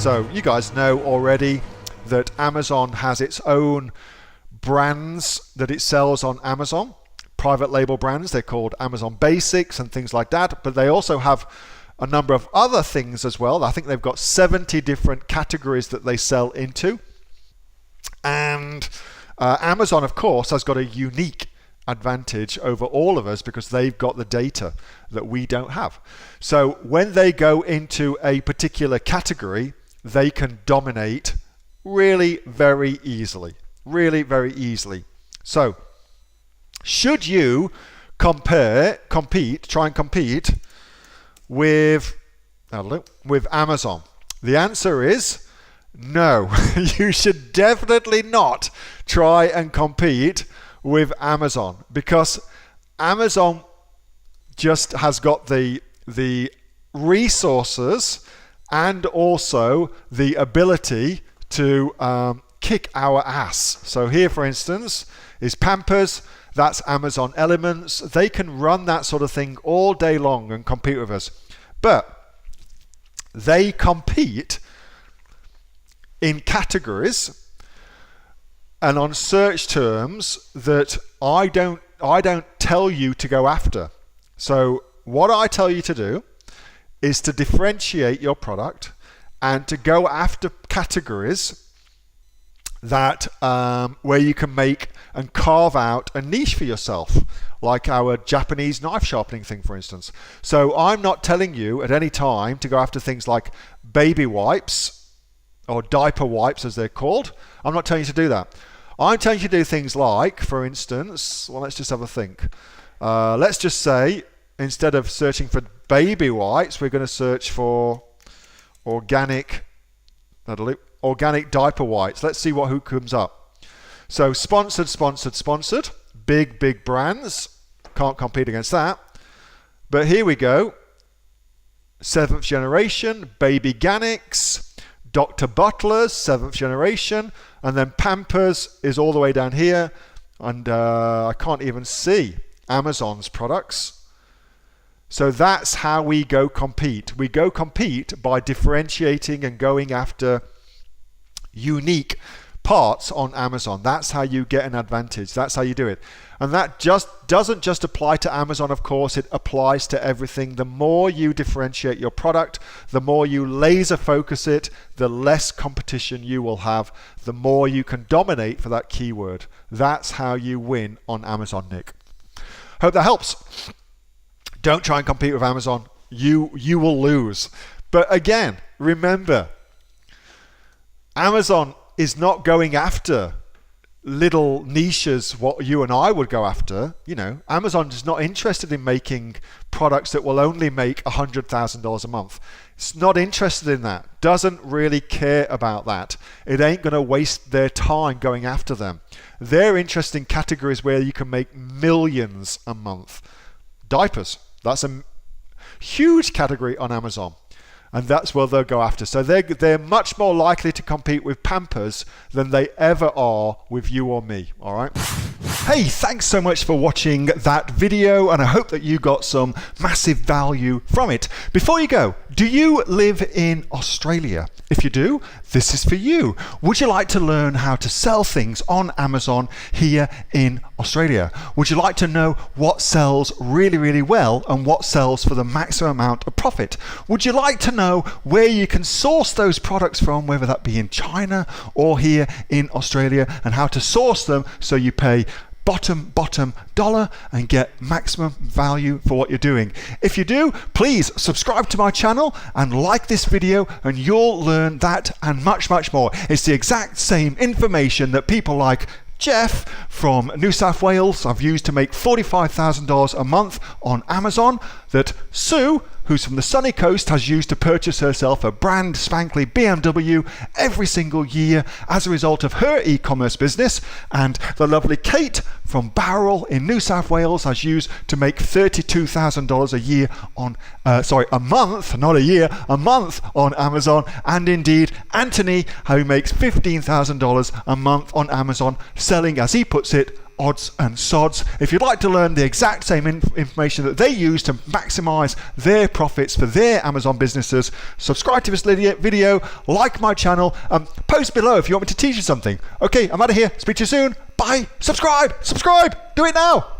So you guys know already that Amazon has its own brands that it sells on Amazon, private label brands. They're called Amazon Basics and things like that, but they also have a number of other things as well. I think they've got 70 different categories that they sell into. And Amazon, of course, has got a unique advantage over all of us because they've got the data that we don't have. So when they go into a particular category, they can dominate really very easily. Really very easily. So should you try and compete with Amazon? The answer is no. You should definitely not try and compete with Amazon, because Amazon just has got the resources and also the ability to kick our ass. So here, for instance, is Pampers. That's Amazon Elements. They can run that sort of thing all day long and compete with us. But they compete in categories and on search terms that I don't tell you to go after. So what I tell you to do is to differentiate your product and to go after categories that where you can make and carve out a niche for yourself, like our Japanese knife sharpening thing, for instance. So I'm not telling you at any time to go after things like baby wipes or diaper wipes, as they're called. I'm not telling you to do that. I'm telling you to do things like, for instance, well, let's just have a think. Let's just say, instead of searching for baby wipes, we're going to search for organic diaper wipes. Let's see who comes up. So sponsored, big brands. Can't compete against that. But here we go. 7th generation, BabyGanics, Dr. Butler's 7th generation, and then Pampers is all the way down here, and I can't even see Amazon's products. So that's how we go compete. We go compete by differentiating and going after unique parts on Amazon. That's how you get an advantage. That's how you do it. And that just doesn't just apply to Amazon, of course, it applies to everything. The more you differentiate your product, the more you laser focus it, the less competition you will have, the more you can dominate for that keyword. That's how you win on Amazon, Nick. Hope that helps. Don't try and compete with Amazon. You will lose. But again, remember, Amazon is not going after little niches what you and I would go after. You know, Amazon is not interested in making products that will only make $100,000 a month. It's not interested in that. Doesn't really care about that. It ain't going to waste their time going after them. They're interested in categories where you can make millions a month. Diapers. That's a huge category on Amazon. And that's where they'll go after. So they're much more likely to compete with Pampers than they ever are with you or me. All right? Hey, thanks so much for watching that video, and I hope that you got some massive value from it. Before you go, do you live in Australia? If you do, this is for you. Would you like to learn how to sell things on Amazon here in Australia? Would you like to know what sells really, really well and what sells for the maximum amount of profit? Would you like to know where you can source those products from, whether that be in China or here in Australia, and how to source them so you pay bottom dollar and get maximum value for what you're doing? If you do, please subscribe to my channel and like this video, and you'll learn that and much more. It's the exact same information that people like Jeff from New South Wales have used to make $45,000 a month on Amazon, that Sue, who's from the sunny coast, has used to purchase herself a brand spankly BMW every single year as a result of her e-commerce business, and the lovely Kate from Bowral in New South Wales has used to make $32,000 a year on a month, not a year, a month on Amazon, and indeed Anthony, who makes $15,000 a month on Amazon, selling, as he puts it, odds and sods. If you'd like to learn the exact same information that they use to maximize their profits for their Amazon businesses, subscribe to this video, like my channel, post below if you want me to teach you something. Okay, I'm out of here. Speak to you soon. Bye. Subscribe. Do it now.